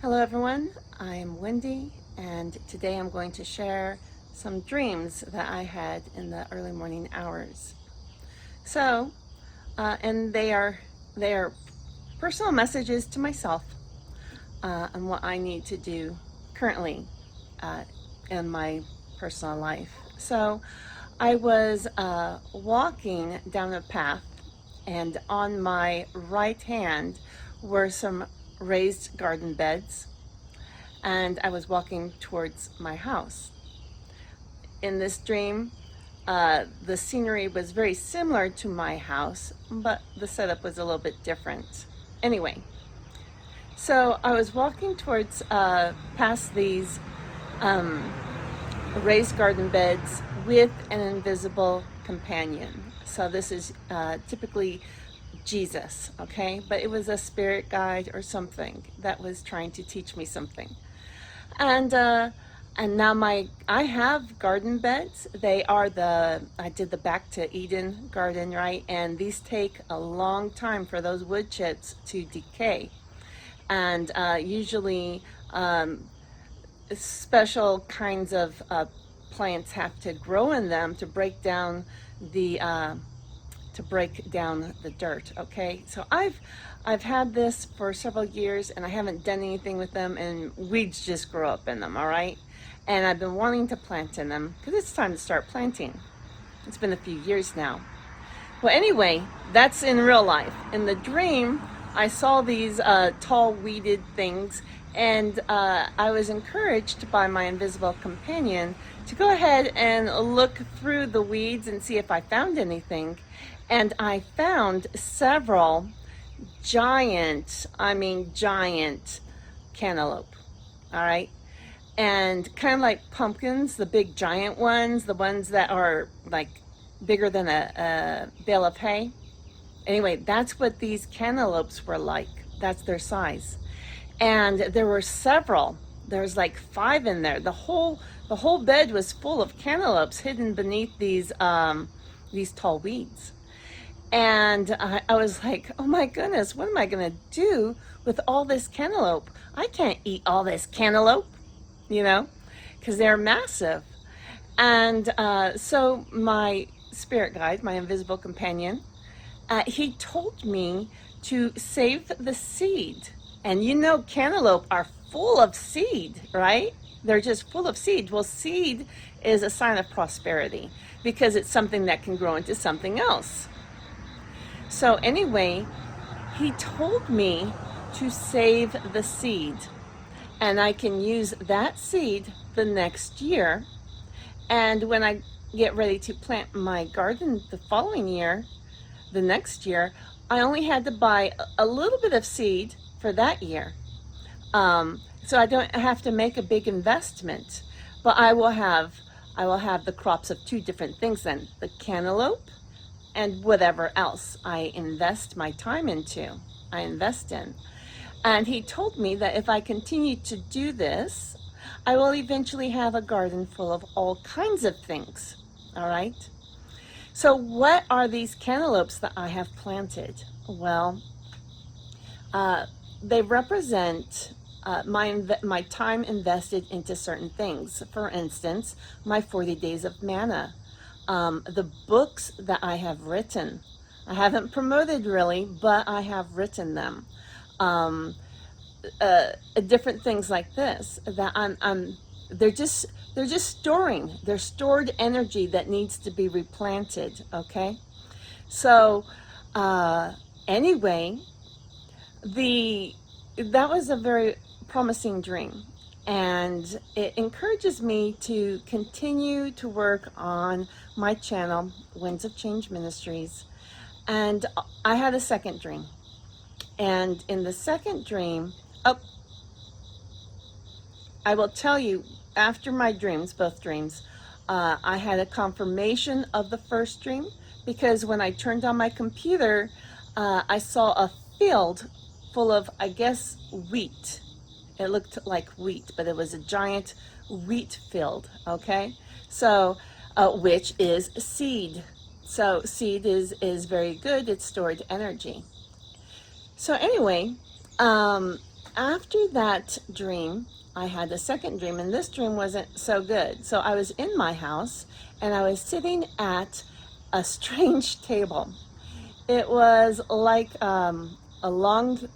Hello everyone, I'm Wendy and today I'm going to share some dreams that I had in the early morning hours. So, and they are personal messages to myself on what I need to do currently uh, in my personal life. So, I was walking down a path, and on my right hand were some raised garden beds, and I was walking towards my house. In this dream, the scenery was very similar to my house, but the setup was a little bit different. Anyway, so I was walking towards past these um, raised garden beds with an invisible companion. So this is typically Jesus, okay? But it was a spirit guide or something that was trying to teach me something. And now I have garden beds. They are I did the Back to Eden garden, right? And these take a long time for those wood chips to decay. And usually special kinds of plants have to grow in them to break down the dirt. Okay, so I've had this for several years and I haven't done anything with them, and weeds just grow up in them. All right, and I've been wanting to plant in them because it's time to start planting. It's been a few years now. Well, anyway, that's in real life. In the dream, I saw these tall weeded things, and I was encouraged by my invisible companion to go ahead and look through the weeds and see if I found anything. And I found several giant cantaloupe. All right. And kind of like pumpkins, the big giant ones, the ones that are like bigger than a bale of hay. Anyway, that's what these cantaloupes were like. That's their size. And there were several. There's like 5 in there. The whole bed was full of cantaloupes hidden beneath these tall weeds. And I was like, oh my goodness, what am I going to do with all this cantaloupe? I can't eat all this cantaloupe, you know, because they're massive. And so my spirit guide, my invisible companion, he told me to save the seed. And you know, cantaloupe are full of seed, right? They're just full of seed. Well, seed is a sign of prosperity because it's something that can grow into something else. So, anyway, he told me to save the seed, and I can use that seed the next year. And when I get ready to plant my garden the following year, the next year, I only had to buy a little bit of seed for that year. So I don't have to make a big investment, but I will have the crops of 2 different things then, the cantaloupe and whatever else I invest my time into, I invest in. And he told me that if I continue to do this, I will eventually have a garden full of all kinds of things. All right. So, what are these cantaloupes that I have planted? Well, uh, they represent my time invested into certain things. For instance, my 40 days of manna, the books that I have written. I haven't promoted really, but I have written them. Um, Different things like this that they're just they're just storing. They're stored energy that needs to be replanted. Okay, so uh, anyway, the that was a very promising dream, and it encourages me to continue to work on my channel, Winds of Change Ministries. And I had a second dream, and in the second dream, oh, I will tell you, after my dreams, both dreams, I had a confirmation of the first dream, because when I turned on my computer, I saw a field full of, I guess, wheat. It looked like wheat, but it was a giant wheat field, okay? So, which is seed. So, seed is very good, it's stored energy. So, anyway, um, After that dream, I had a second dream, and this dream wasn't so good. So I was in my house and I was sitting at a strange table. It was like a long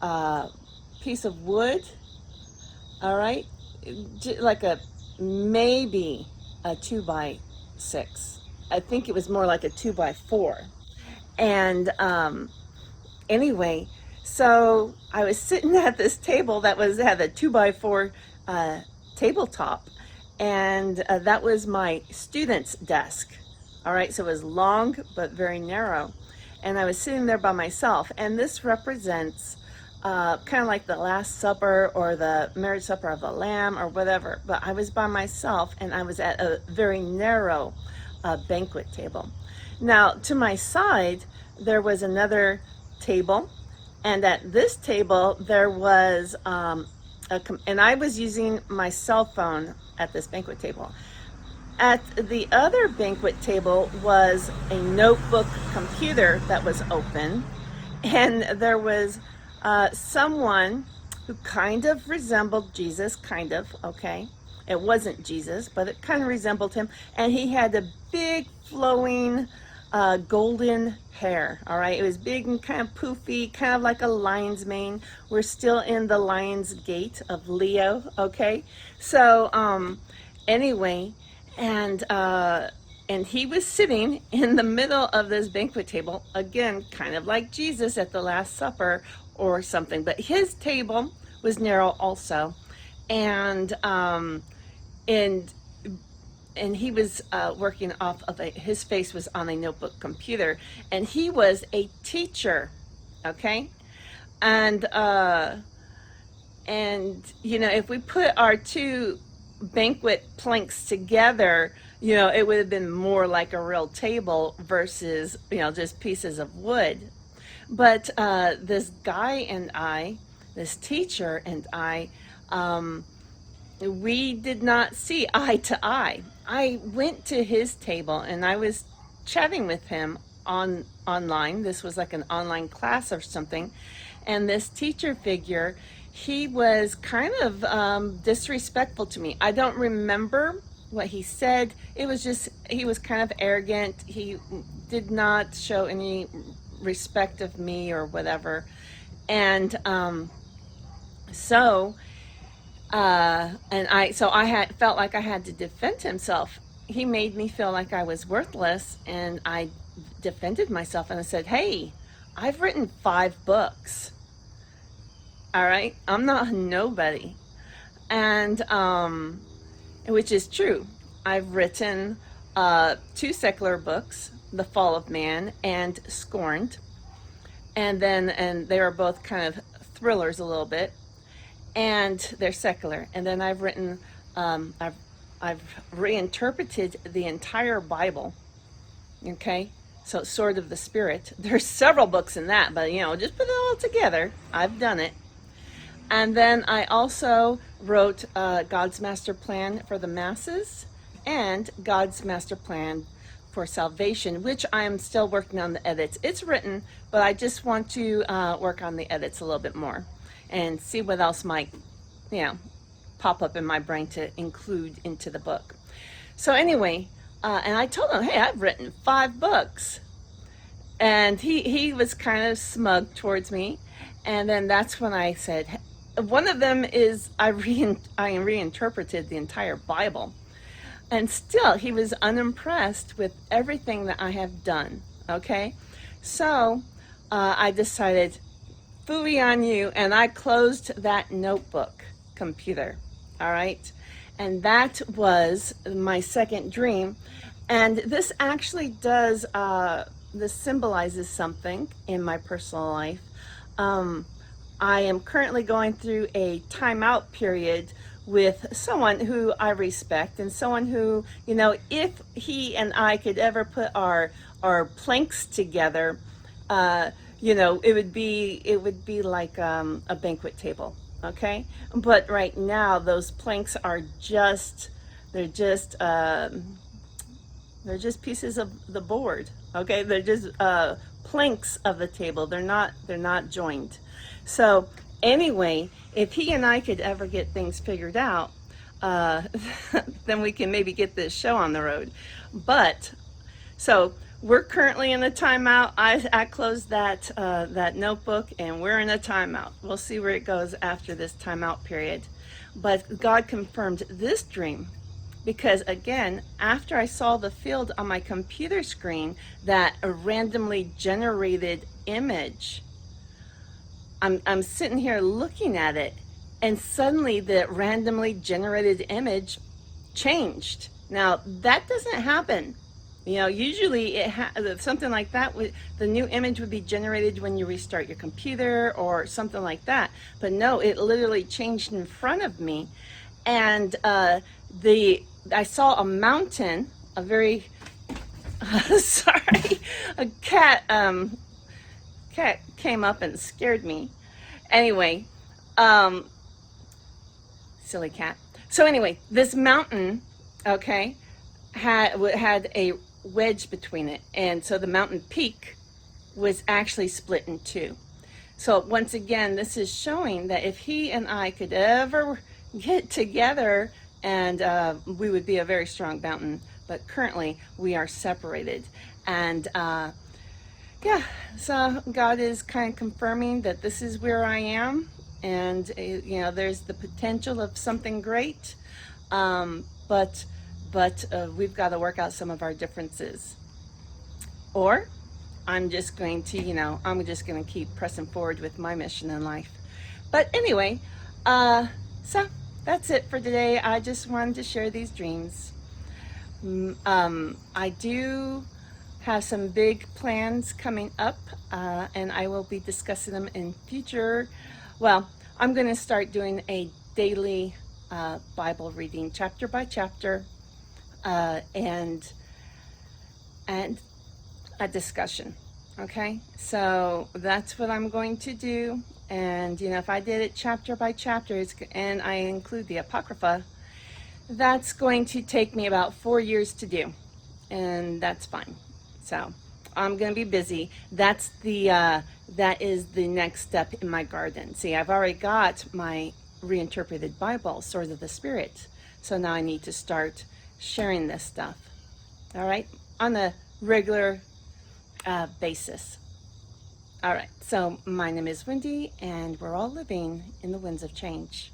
uh, piece of wood, all right, like a maybe a 2 by 6. I think it was more like a 2 by 4. And anyway, so I was sitting at this table that had a 2 by 4 uh, tabletop, and that was my student's desk. All right, so it was long but very narrow, and I was sitting there by myself. And this represents kind of like the Last Supper or the Marriage Supper of the Lamb or whatever. But I was by myself, and I was at a very narrow banquet table. Now, to my side, there was another table, and at this table there was and I was using my cell phone at this banquet table. At the other banquet table was a notebook computer that was open, and there was someone who kind of resembled Jesus, kind of, okay? It wasn't Jesus, but it kind of resembled him, and he had a big flowing golden hair, all right? It was big and kind of poofy, kind of like a lion's mane. We're still in the lion's gate of Leo, okay? So, anyway, and he was sitting in the middle of this banquet table, again, kind of like Jesus at the Last Supper or something, but his table was narrow also, and and and he was working off of his face was on a notebook computer, and he was a teacher, okay, and if we put our two banquet planks together, it would have been more like a real table versus, just pieces of wood. But this guy and I, this teacher and I, we did not see eye to eye. I went to his table and I was chatting with him online. This was like an online class or something. And this teacher figure, he was kind of disrespectful to me. I don't remember what he said. It was just, he was kind of arrogant. He did not show any respect of me or whatever. And so I had felt like I had to defend himself. He made me feel like I was worthless, and I defended myself and I said, "Hey, I've written 5 books. All right, I'm not a nobody," and which is true. I've written 2 secular books, The Fall of Man and Scorned, and they were both kind of thrillers a little bit, and they're secular. And then I've written, I've reinterpreted the entire Bible. Okay, so Sword of the Spirit. There's several books in that, but just put it all together. I've done it. And then I also wrote God's Master Plan for the Masses and God's Master Plan for Salvation, which I am still working on the edits. It's written, but I just want to work on the edits a little bit more and see what else might, pop up in my brain to include into the book. So anyway, and I told him, hey, I've written 5 books. And he was kind of smug towards me. And then that's when I said, one of them is I reinterpreted the entire Bible. And still, he was unimpressed with everything that I have done. Okay? So I decided, phooey on you, and I closed that notebook computer. All right? And that was my second dream. And this actually does, this symbolizes something in my personal life. I am currently going through a timeout period with someone who I respect, and someone who, if he and I could ever put our planks together, it would be like a banquet table, okay? But right now, those planks are they're just pieces of the board, okay? They're just planks of the table. They're not joined. So Anyway, if he and I could ever get things figured out, uh, then we can maybe get this show on the road. But so we're currently in a timeout. I closed that notebook, and we're in a timeout. We'll see where it goes after this timeout period. But God confirmed this dream because, again, after I saw the field on my computer screen, that a randomly generated image, I'm sitting here looking at it, and suddenly the randomly generated image changed. Now that doesn't happen. Usually something like that the new image would be generated when you restart your computer or something like that. But no, it literally changed in front of me, and the I saw a mountain, a very sorry, a cat came up and scared me. Anyway, um, silly cat. So anyway, this mountain, okay, had a wedge between it, and so the mountain peak was actually split in two. So once again, this is showing that if he and I could ever get together, and we would be a very strong mountain. But currently, we are separated, and yeah, so God is kind of confirming that this is where I am, and there's the potential of something great, but we've got to work out some of our differences, or I'm just going to keep pressing forward with my mission in life. But anyway, so that's it for today. I just wanted to share these dreams. I do have some big plans coming up, and I will be discussing them in future. Well, I'm going to start doing a daily Bible reading, chapter by chapter, and a discussion. Okay, so that's what I'm going to do. And if I did it chapter by chapter, and I include the Apocrypha, that's going to take me about 4 years to do, and that's fine. So I'm going to be busy. That is the next step in my garden. See, I've already got my reinterpreted Bible, Swords of the Spirit. So now I need to start sharing this stuff. All right, on a regular basis. All right. So my name is Wendy, and we're all living in the winds of change.